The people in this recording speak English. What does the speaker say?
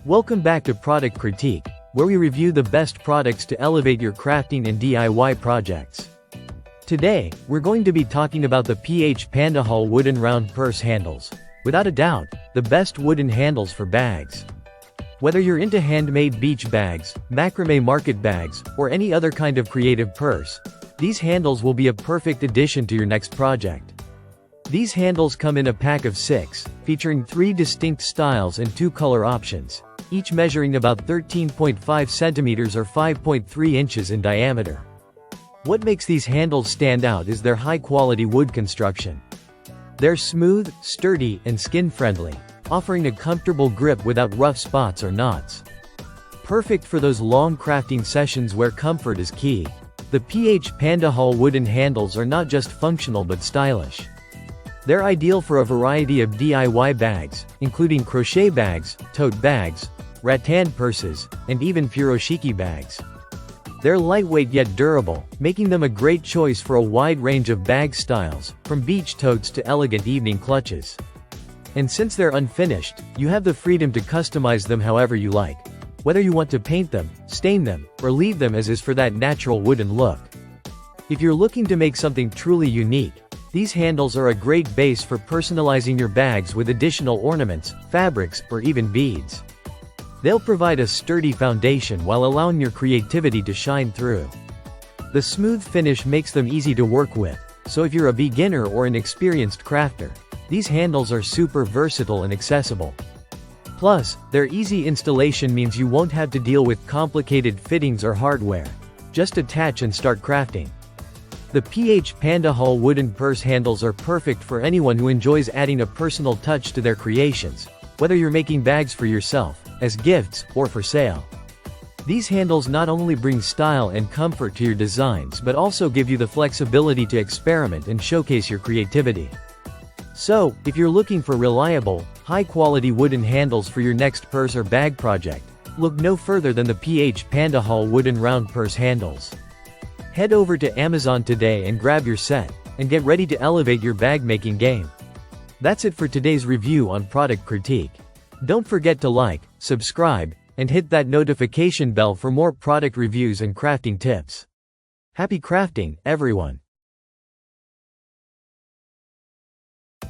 Welcome back to Product Critique, where we review the best products to elevate your crafting and DIY projects. Today, we're going to be talking about the PandaHall wooden round purse handles. Without a doubt, the best wooden handles for bags. Whether you're into handmade beach bags, macrame market bags, or any other kind of creative purse, these handles will be a perfect addition to your next project. These handles come in a pack of 6, featuring 3 distinct styles and 2 color options, each measuring about 13.5 centimeters or 5.3 inches in diameter. What makes these handles stand out is their high-quality wood construction. They're smooth, sturdy, and skin-friendly, offering a comfortable grip without rough spots or knots. Perfect for those long crafting sessions where comfort is key. The PandaHall wooden handles are not just functional but stylish. They're ideal for a variety of DIY bags, including crochet bags, tote bags, rattan purses, and even furoshiki bags. They're lightweight yet durable, making them a great choice for a wide range of bag styles, from beach totes to elegant evening clutches. And since they're unfinished, you have the freedom to customize them however you like, whether you want to paint them, stain them, or leave them as is for that natural wooden look. If you're looking to make something truly unique, these handles are a great base for personalizing your bags with additional ornaments, fabrics, or even beads. They'll provide a sturdy foundation while allowing your creativity to shine through. The smooth finish makes them easy to work with, so if you're a beginner or an experienced crafter, these handles are super versatile and accessible. Plus, their easy installation means you won't have to deal with complicated fittings or hardware. Just attach and start crafting. The PandaHall wooden purse handles are perfect for anyone who enjoys adding a personal touch to their creations, whether you're making bags for yourself, as gifts, or for sale. These handles not only bring style and comfort to your designs but also give you the flexibility to experiment and showcase your creativity. So, if you're looking for reliable, high-quality wooden handles for your next purse or bag project, look no further than the PandaHall wooden round purse handles. Head over to Amazon today and grab your set, and get ready to elevate your bag-making game. That's it for today's review on Product Critique. Don't forget to like, subscribe, and hit that notification bell for more product reviews and crafting tips. Happy crafting, everyone!